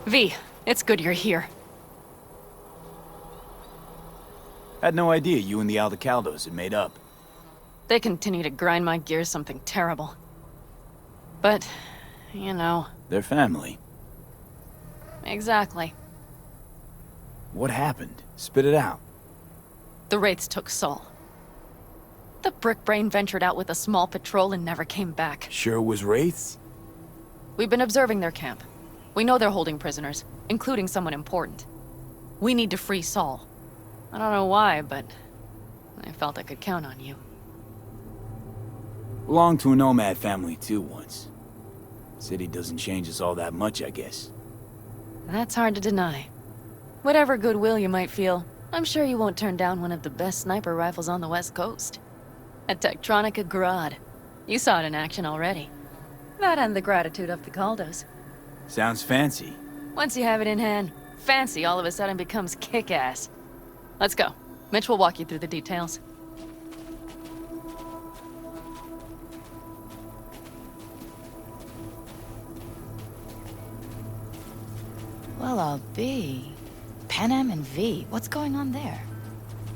V, it's good you're here. Had no idea you and the Aldecaldos had made up. They continue to grind my gears something terrible. But, you know... They're family. Exactly. What happened? Spit it out. The Wraiths took Saul. The Brickbrain ventured out with a small patrol and never came back. Sure it was Wraiths? We've been observing their camp. We know they're holding prisoners, including someone important. We need to free Saul. I don't know why, but I felt I could count on you. Belonged to a nomad family too once. City doesn't change us all that much, I guess. That's hard to deny. Whatever goodwill you might feel, I'm sure you won't turn down one of the best sniper rifles on the West Coast. A Tektronica Grad. You saw it in action already. That and the gratitude of the Caldos. Sounds fancy. Once you have it in hand, fancy all of a sudden becomes kick-ass. Let's go. Mitch will walk you through the details. Well, I'll be. Panam and V, what's going on there?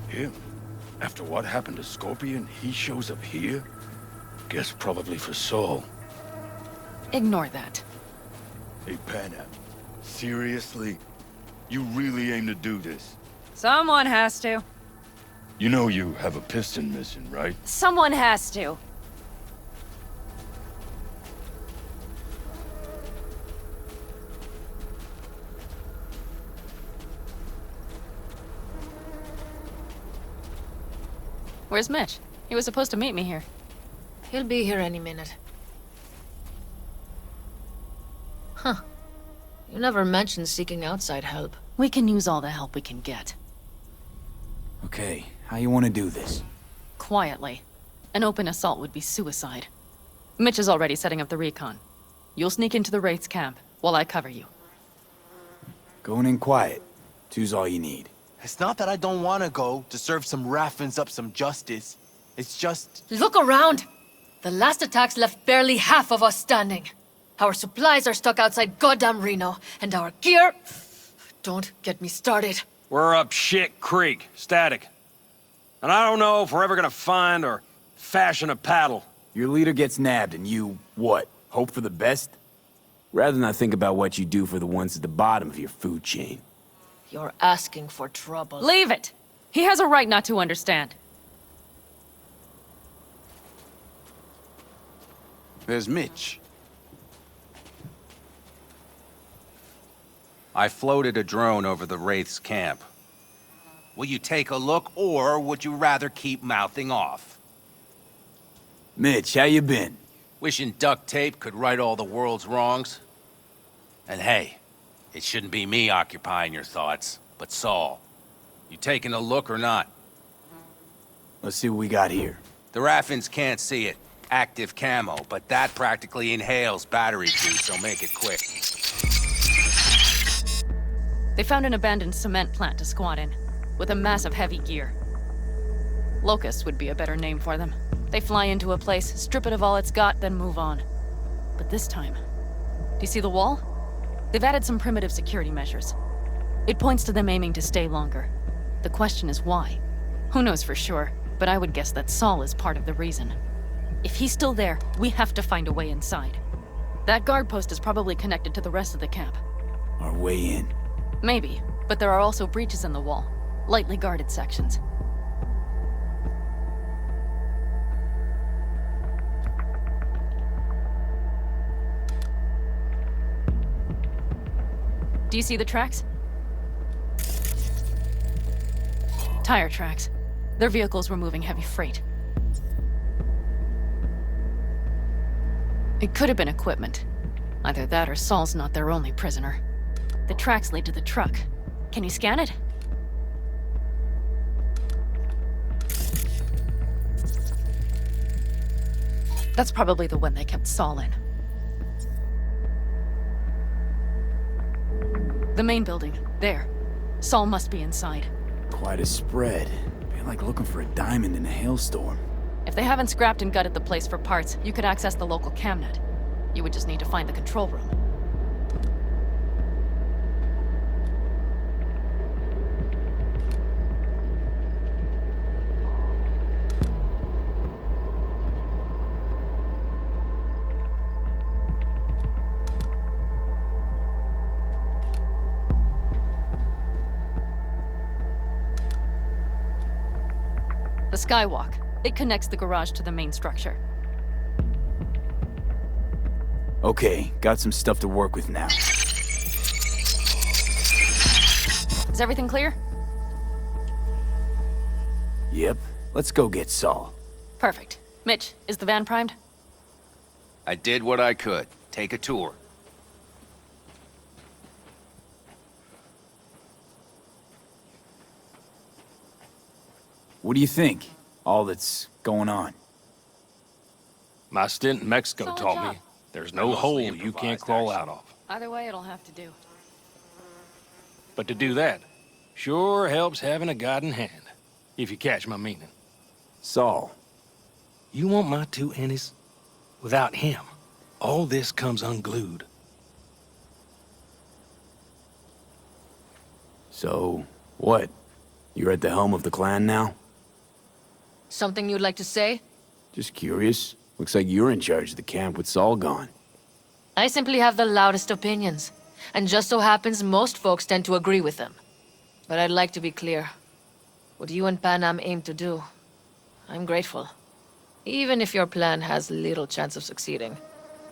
Him? After what happened to Scorpion, he shows up here? Guess probably for Saul. Ignore that. Hey, Panam. Seriously? You really aim to do this? Someone has to. You know you have a piston missing, right? Someone has to. Where's Mitch? He was supposed to meet me here. He'll be here any minute. Huh. You never mentioned seeking outside help. We can use all the help we can get. Okay, how you want to do this? Quietly. An open assault would be suicide. Mitch is already setting up the recon. You'll sneak into the Wraiths camp, while I cover you. Going in quiet. Two's all you need. It's not that I don't want to go to serve some Raffins up some justice. It's just... Look around! The last attacks left barely half of us standing. Our supplies are stuck outside goddamn Reno, and our gear... Don't get me started. We're up shit creek, static. And I don't know if we're ever gonna find or fashion a paddle. Your leader gets nabbed and you, what, hope for the best? Rather not think about what you do for the ones at the bottom of your food chain. You're asking for trouble. Leave it! He has a right not to understand. There's Mitch. I floated a drone over the Wraiths camp. Will you take a look, or would you rather keep mouthing off? Mitch, how you been? Wishing duct tape could right all the world's wrongs? And hey, it shouldn't be me occupying your thoughts, but Saul. You taking a look or not? Let's see what we got here. The Raffins can't see it. Active camo, but that practically inhales battery juice, so make it quick. They found an abandoned cement plant to squat in, with a massive heavy gear. Locusts would be a better name for them. They fly into a place, strip it of all it's got, then move on. But this time... Do you see the wall? They've added some primitive security measures. It points to them aiming to stay longer. The question is why? Who knows for sure, but I would guess that Saul is part of the reason. If he's still there, we have to find a way inside. That guard post is probably connected to the rest of the camp. Our way in. Maybe, but there are also breaches in the wall. Lightly guarded sections. Do you see the tracks? Tire tracks. Their vehicles were moving heavy freight. It could have been equipment. Either that or Saul's not their only prisoner. The tracks lead to the truck. Can you scan it? That's probably the one they kept Saul in. The main building. There. Saul must be inside. Quite a spread. Be like looking for a diamond in a hailstorm. If they haven't scrapped and gutted the place for parts, you could access the local camnet. You would just need to find the control room. The skywalk. It connects the garage to the main structure. Okay, got some stuff to work with now. Is everything clear? Yep, let's go get Saul. Perfect. Mitch, is the van primed? I did what I could. Take a tour. What do you think? All that's going on. My stint in Mexico Solid taught job. me there's no hole you can't crawl out of. Either way, it'll have to do. But to do that, sure helps having a guiding hand, if you catch my meaning. Saul. You want my 2 Ennies? Without him, all this comes unglued. So, what? You're at the helm of the clan now? Something you'd like to say? Just curious. Looks like you're in charge of the camp with Saul gone. I simply have the loudest opinions, and just so happens most folks tend to agree with them. But I'd like to be clear. What you and Panam aim to do, I'm grateful. Even if your plan has little chance of succeeding.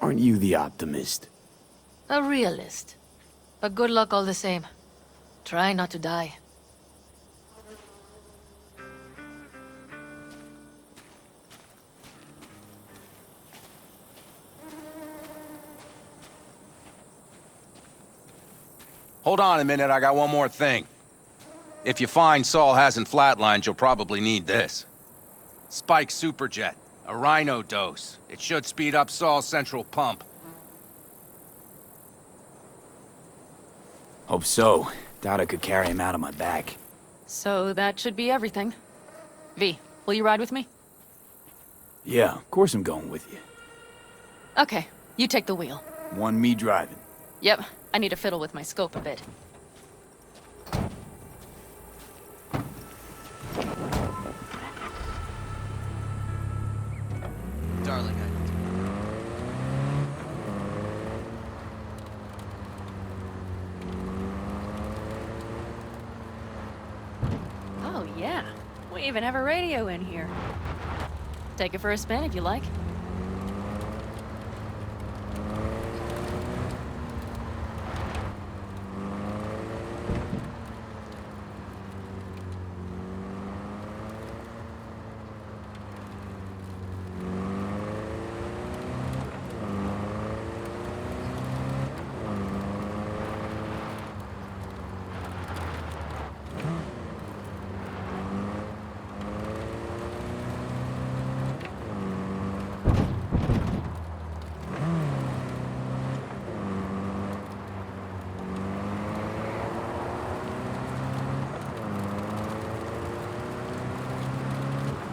Aren't you the optimist? A realist. But good luck all the same. Try not to die. Hold on a minute, I got one more thing. If you find Saul hasn't flatlined, you'll probably need this. Spike Superjet, a Rhino dose. It should speed up Saul's central pump. Hope so. Doubt I could carry him out on my back. So that should be everything. V, will you ride with me? Yeah, of course I'm going with you. Okay, you take the wheel. One me driving. Yep, I need to fiddle with my scope a bit. Darling, Oh yeah, we even have a radio in here. Take it for a spin if you like.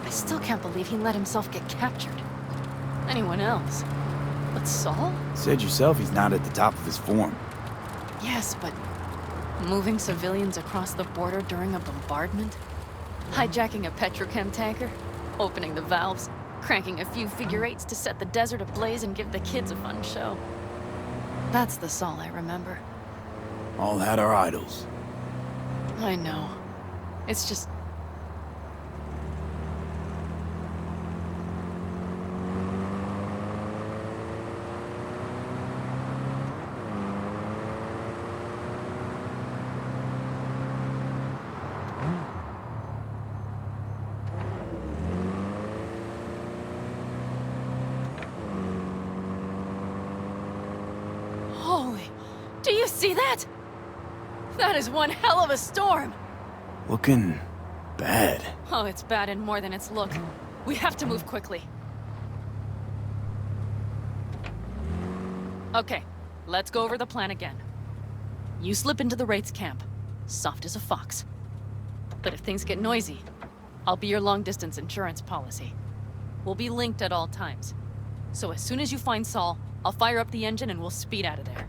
I still can't believe he let himself get captured. Anyone else? But Saul? Said yourself he's not at the top of his form. Yes, but moving civilians across the border during a bombardment? Hijacking a petrochem tanker? Opening the valves? Cranking a few figure-8s to set the desert ablaze and give the kids a fun show? That's the Saul I remember. All had our idols. I know. It's just... Holy... Do you see that? That is one hell of a storm! Looking bad. Oh, it's bad in more than its look. We have to move quickly. Okay, let's go over the plan again. You slip into the Wraiths camp, soft as a fox. But if things get noisy, I'll be your long-distance insurance policy. We'll be linked at all times. So as soon as you find Saul, I'll fire up the engine and we'll speed out of there.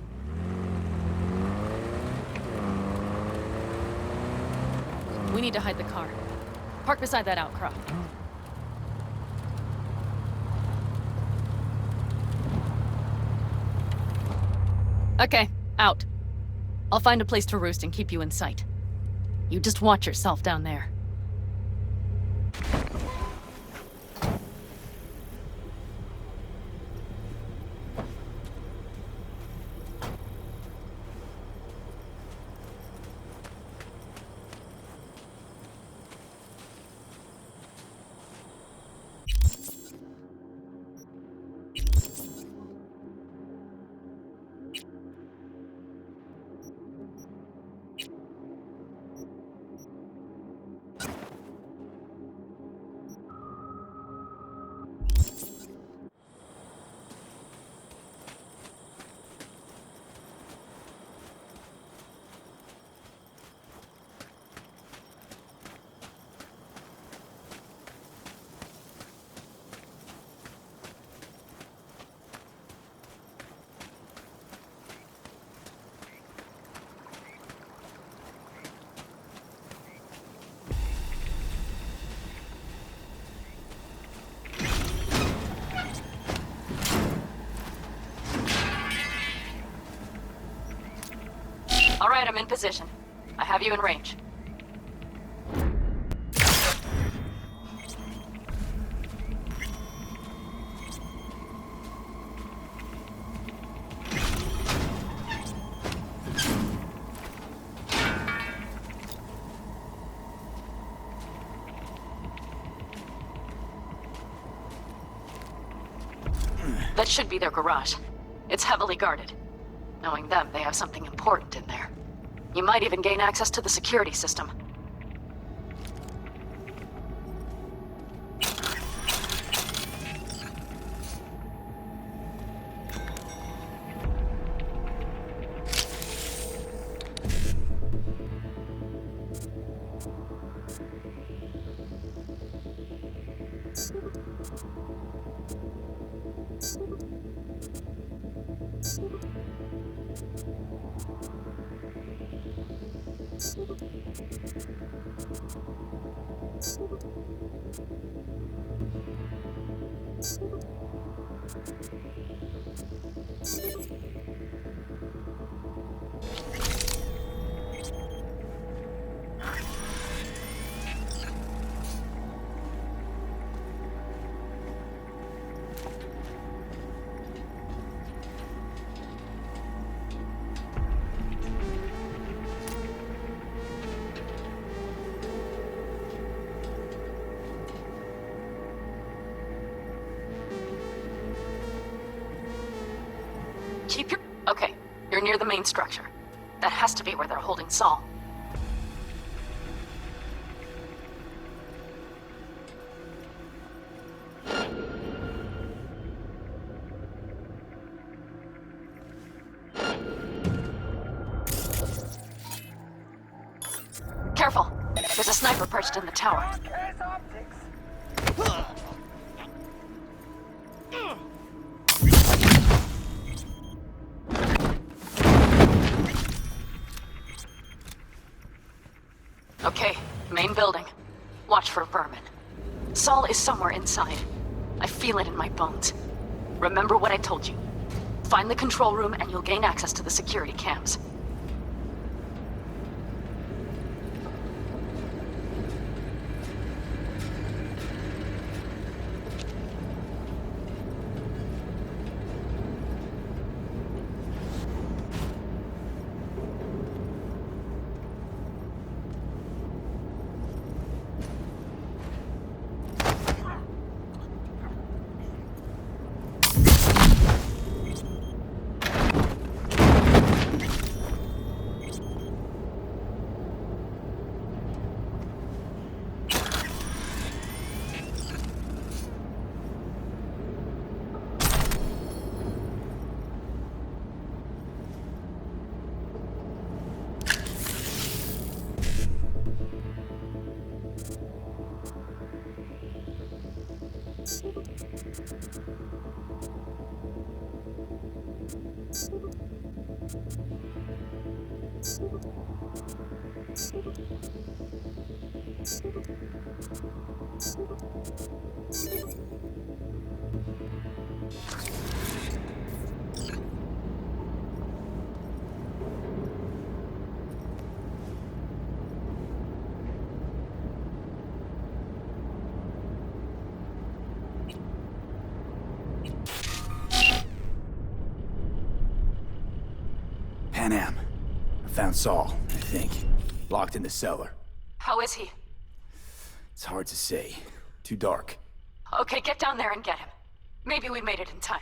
We need to hide the car. Park beside that outcrop. Okay, out. I'll find a place to roost and keep you in sight. You just watch yourself down there. All right, I'm in position. I have you in range. That should be their garage. It's heavily guarded. Knowing them, they have something important in there. You might even gain access to the security system. Keep your... Okay, you're near the main structure. That has to be where they're holding Saul. Careful! There's a sniper perched in the tower. Okay, main building. Watch for vermin. Saul is somewhere inside. I feel it in my bones. Remember what I told you. Find the control room and you'll gain access to the security cams. Panam. I found Saul, I think. Locked in the cellar. How is he? It's hard to say. Too dark. Okay, get down there and get him. Maybe we made it in time.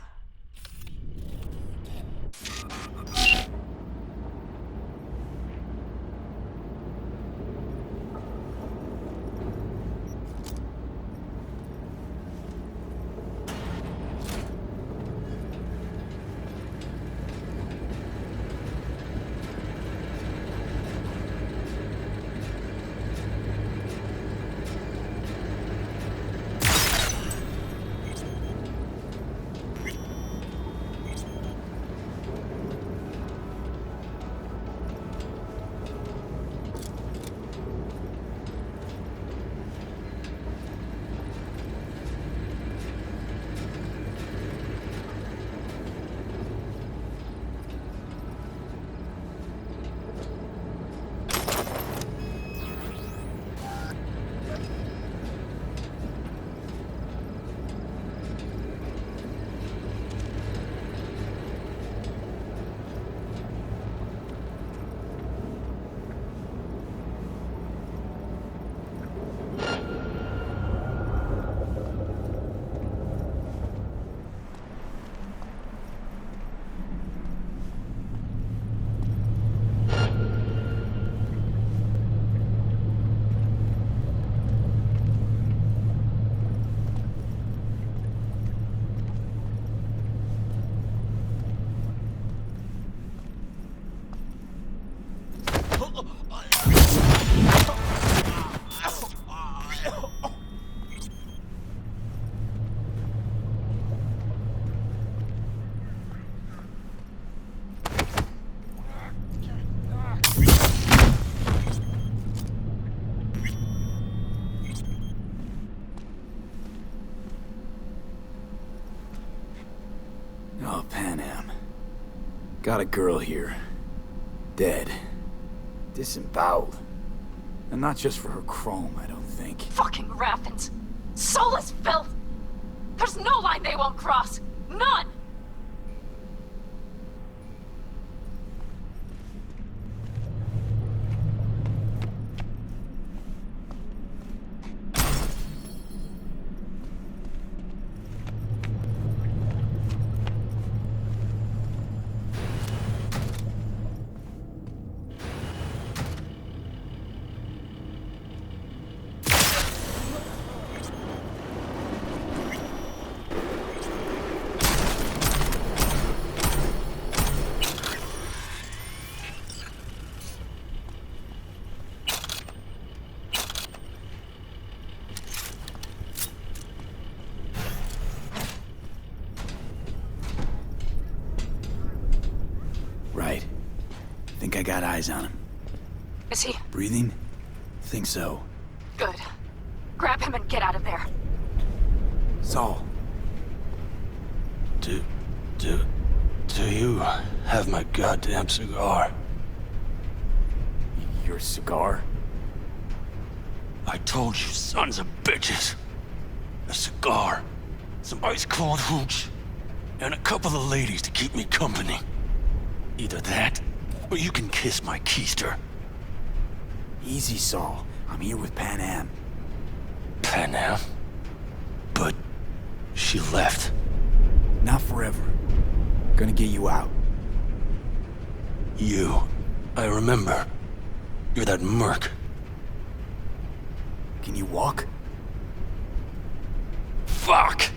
Got a girl here. Dead. Disemboweled. And not just for her chrome, I don't think. Fucking Raffins! Soulless filth! There's no line they won't cross! None! Right. Think I got eyes on him. Is he? Breathing? Think so. Good. Grab him and get out of there. Saul. Do you have my goddamn cigar? Your cigar? I told you, sons of bitches. A cigar, some ice-cold hooch, and a couple of ladies to keep me company. Either that, or you can kiss my keister. Easy, Saul. I'm here with Panam. Panam? But she left. Not forever. Gonna get you out. You. I remember. You're that merc. Can you walk? Fuck!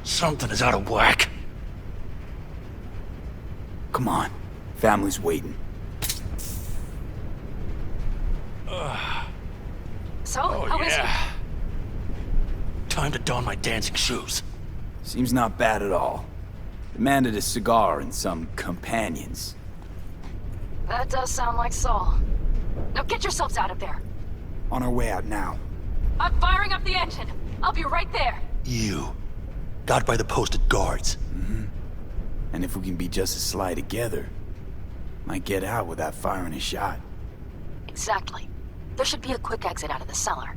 Something is out of whack. Come on. Family's waiting. So, Oh, how is he? yeah. Time to don my dancing shoes. Seems not bad at all. Demanded a cigar and some companions. That does sound like Saul. Now get yourselves out of there. On our way out now. I'm firing up the engine. I'll be right there. You. Got by the posted guards. And if we can be just as sly together, might get out without firing a shot. Exactly. There should be a quick exit out of the cellar.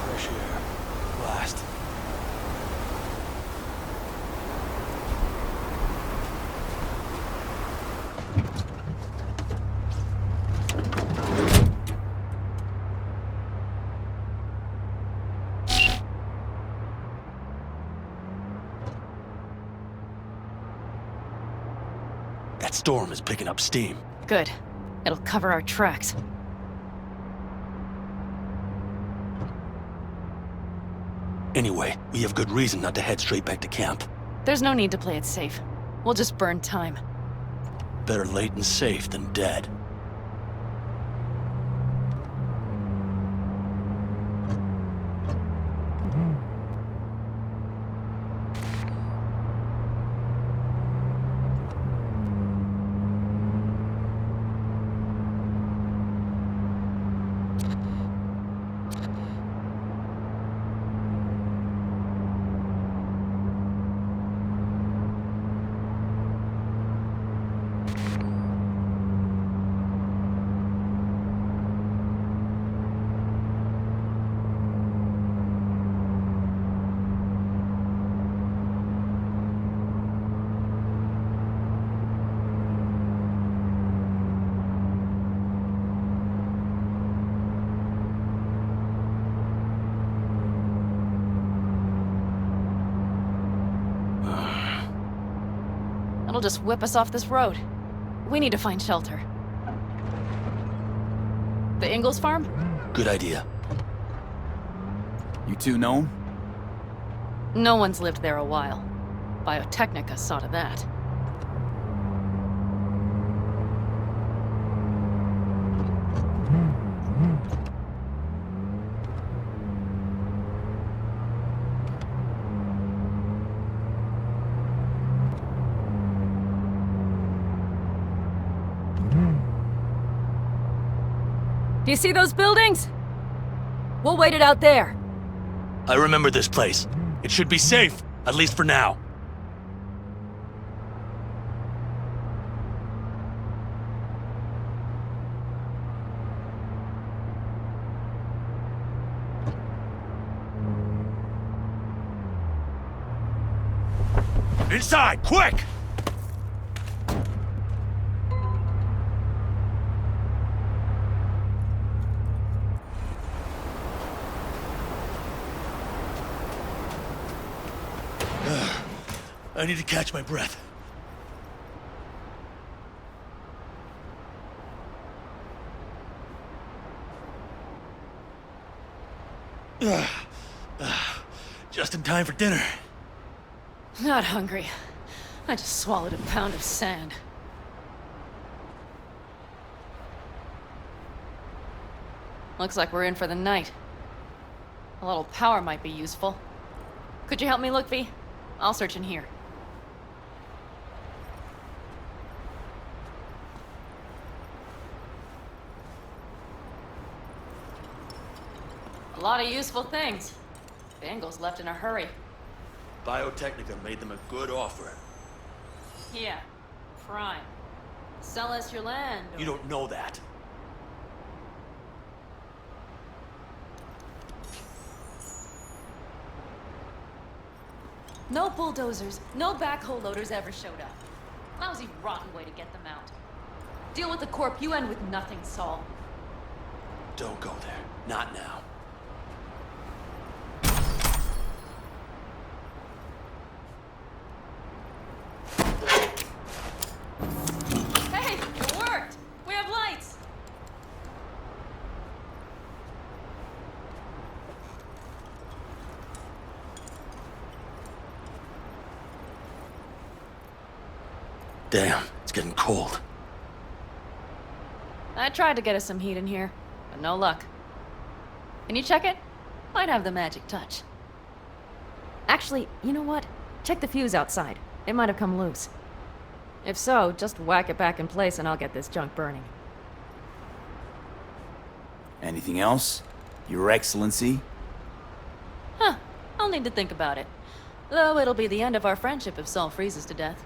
Fresh air. Blast. That storm is picking up steam. Good. It'll cover our tracks. Anyway, we have good reason not to head straight back to camp. There's no need to play it safe. We'll just burn time. Better late and safe than dead. That'll just whip us off this road. We need to find shelter. The Ingalls farm? Good idea. You two know him? No one's lived there a while. Biotechnica saw to that. Do you see those buildings? We'll wait it out there. I remember this place. It should be safe, at least for now. Inside, quick! I need to catch my breath. Just in time for dinner. Not hungry. I just swallowed a pound of sand. Looks like we're in for the night. A little power might be useful. Could you help me look, V? I'll search in here. A lot of useful things. Bangles left in a hurry. Biotechnica made them a good offer. Yeah, prime. Sell us your land. Or... You don't know that. No bulldozers, no backhoe loaders ever showed up. Lousy, rotten way to get them out. Deal with the corp, you end with nothing, Saul. Don't go there. Not now. Hey, it worked! We have lights! Damn, it's getting cold. I tried to get us some heat in here, but no luck. Can you check it? Might have the magic touch. Actually, you know what? Check the fuse outside. It might have come loose. If so, just whack it back in place and I'll get this junk burning. Anything else? Your Excellency? Huh. I'll need to think about it. Though it'll be the end of our friendship if Saul freezes to death.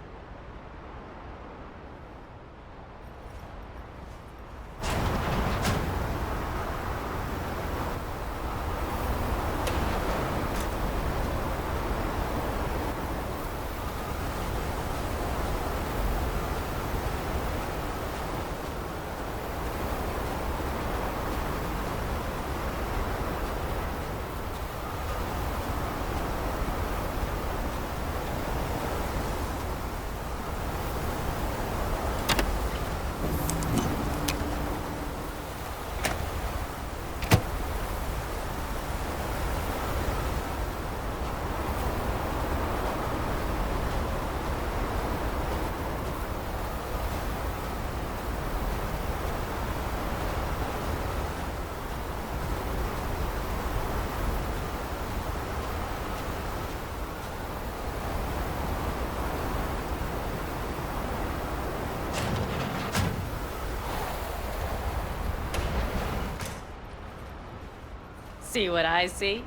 See what I see?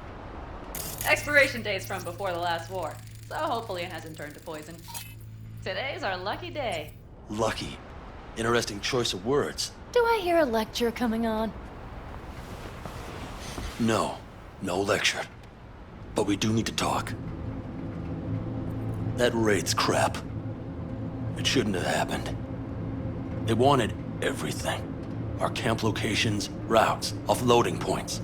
Expiration date's from before the last war, so hopefully it hasn't turned to poison. Today's our lucky day. Lucky. Interesting choice of words. Do I hear a lecture coming on? No. No lecture. But we do need to talk. That Wraiths crap. It shouldn't have happened. They wanted everything. Our camp locations, routes, offloading points.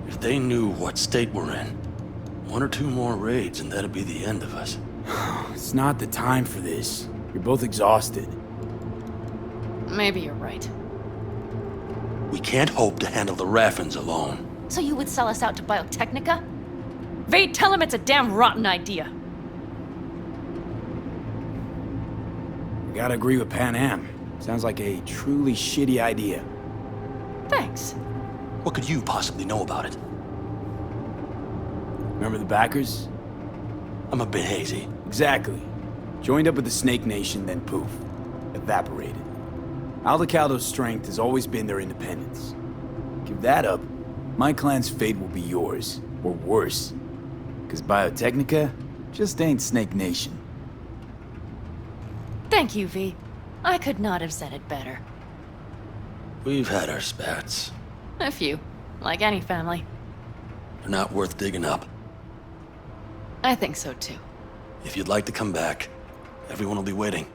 If they knew what state we're in, one or two more raids and that'd be the end of us. It's not the time for this. You're both exhausted. Maybe you're right. We can't hope to handle the Raffins alone. So you would sell us out to Biotechnica? Vade, tell him it's a damn rotten idea. I gotta agree with Panam. Sounds like a truly shitty idea. Thanks. What could you possibly know about it? Remember the backers? I'm a bit hazy. Exactly. Joined up with the Snake Nation, then poof. Evaporated. Aldecaldos' strength has always been their independence. Give that up, my clan's fate will be yours. Or worse. Because Biotechnica just ain't Snake Nation. Thank you, V. I could not have said it better. We've had our spats. A few. Like any family. They're not worth digging up. I think so too. If you'd like to come back, everyone will be waiting.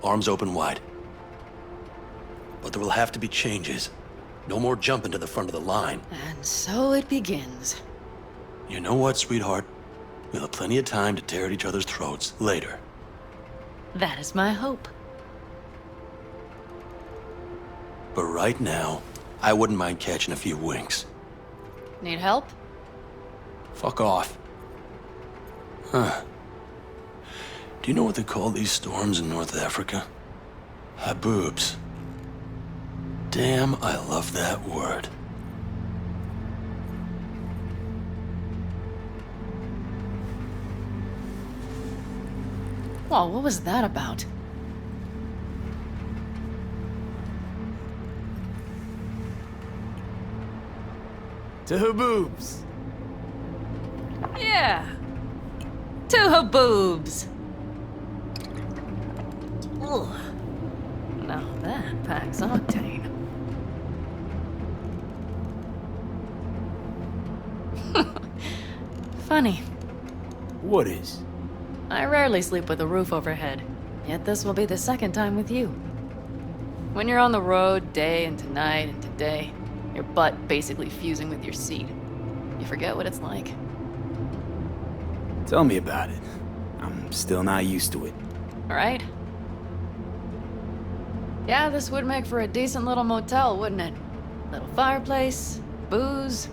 Arms open wide. But there will have to be changes. No more jumping to the front of the line. And so it begins. You know what, sweetheart? We'll have plenty of time to tear at each other's throats later. That is my hope. But right now, I wouldn't mind catching a few winks. Need help? Fuck off. Huh. Do you know what they call these storms in North Africa? Haboobs. Damn, I love that word. Whoa, what was that about? To Haboobs! Yeah. To Haboobs. Ugh. Now that packs octane. Funny. What is? I rarely sleep with a roof overhead, yet this will be the second time with you. When you're on the road day into night into day, your butt basically fusing with your seat, you forget what it's like. Tell me about it. I'm still not used to it. Right? Yeah, this would make for a decent little motel, wouldn't it? Little fireplace, booze.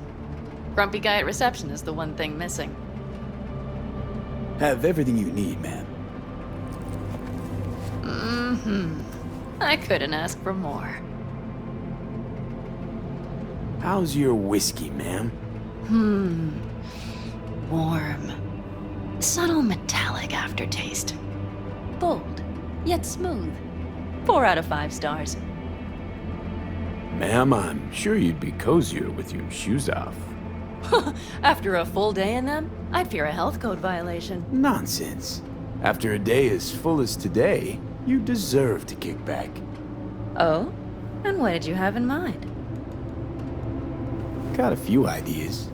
Grumpy guy at reception is the one thing missing. Have everything you need, ma'am. I couldn't ask for more. How's your whiskey, ma'am? Warm. Subtle metallic aftertaste. Bold, yet smooth. 4 out of 5 stars. Ma'am, I'm sure you'd be cozier with your shoes off. After a full day in them, I'd fear a health code violation. Nonsense. After a day as full as today, you deserve to kick back. Oh? And what did you have in mind? Got a few ideas.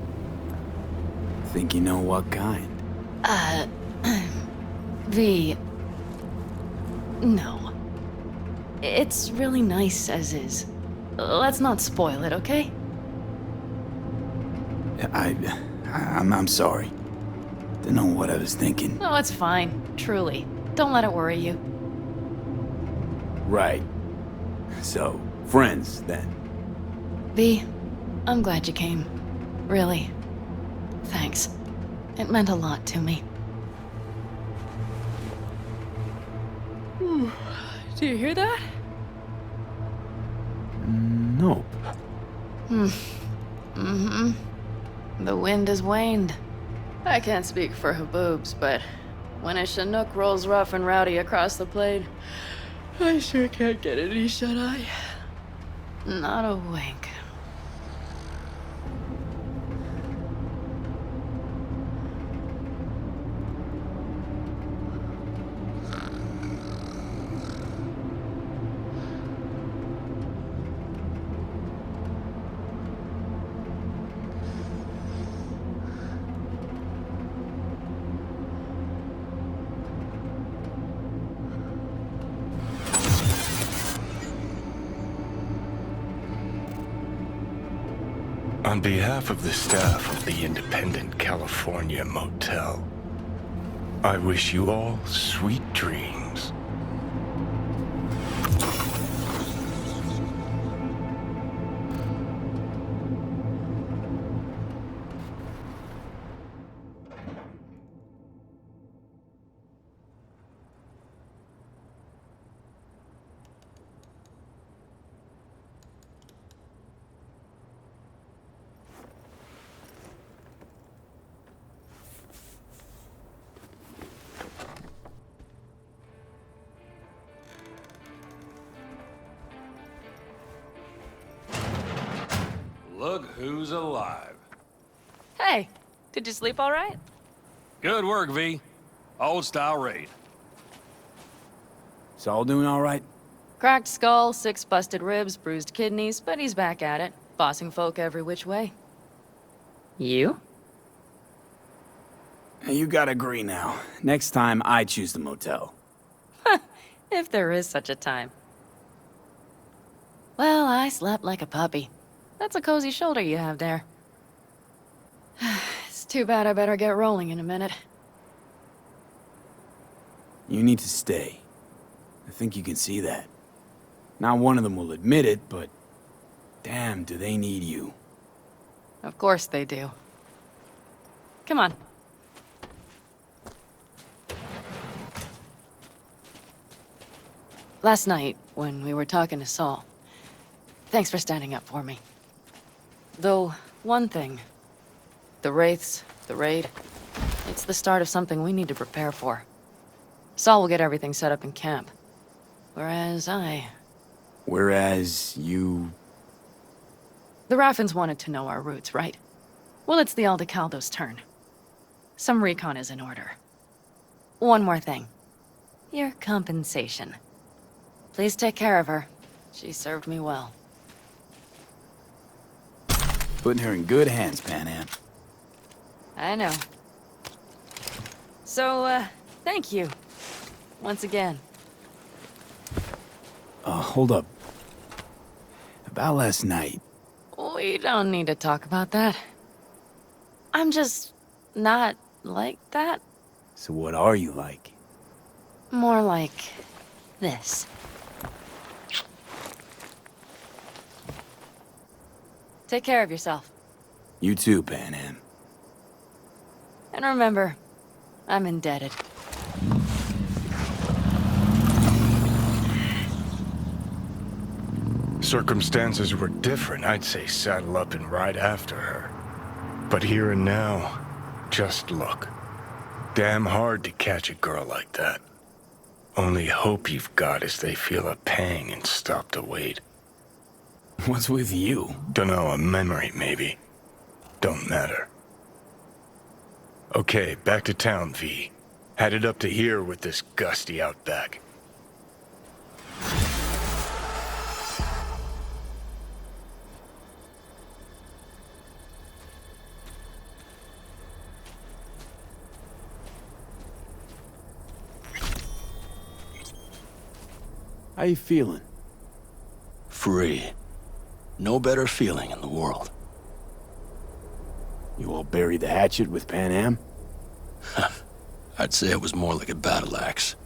Think you know what kind? V... No. It's really nice as is. Let's not spoil it, okay? I'm sorry. Didn't know what I was thinking. Oh, it's fine. Truly. Don't let it worry you. Right. So, friends, then. V, I'm glad you came. Really. Thanks. It meant a lot to me. Do you hear that? Nope. The wind has waned. I can't speak for Haboobs, but when a Chinook rolls rough and rowdy across the plain, I sure can't get any shut-eye. Not a wink. On behalf of the staff of the Independent California Motel, I wish you all sweet dreams. Look who's alive. Hey, did you sleep all right? Good work, V. Old-style raid. Saul doing all right? Cracked skull, 6 busted ribs, bruised kidneys, but he's back at it, bossing folk every which way. You? You gotta agree now. Next time, I choose the motel. If there is such a time. Well, I slept like a puppy. That's a cozy shoulder you have there. It's too bad I better get rolling in a minute. You need to stay. I think you can see that. Not one of them will admit it, but damn, do they need you. Of course they do. Come on. Last night, when we were talking to Saul, thanks for standing up for me. Though, one thing. The Wraiths, the raid, it's the start of something we need to prepare for. Saul will get everything set up in camp. Whereas you... The Raffins wanted to know our roots, right? Well, it's the Aldecaldos' turn. Some recon is in order. One more thing. Your compensation. Please take care of her. She served me well. Putting her in good hands, Panam. I know. So, thank you. Once again. Hold up. About last night. We don't need to talk about that. I'm just not like that. So what are you like? More like this. Take care of yourself. You too, Panam. And remember, I'm indebted. Circumstances were different, I'd say saddle up and ride after her. But here and now, just look. Damn hard to catch a girl like that. Only hope you've got is they feel a pang and stop to wait. What's with you? Dunno, a memory maybe. Don't matter. Okay, back to town, V. Headed up to here with this gusty outback. How you feeling? Free. No better feeling in the world. You all buried the hatchet with Panam? I'd say it was more like a battle axe.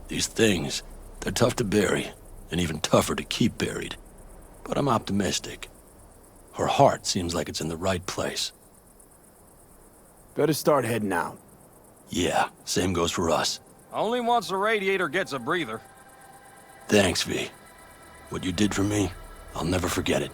These things, they're tough to bury, and even tougher to keep buried. But I'm optimistic. Her heart seems like it's in the right place. Better start heading out. Yeah, same goes for us. Only once the radiator gets a breather. Thanks, V. What you did for me, I'll never forget it.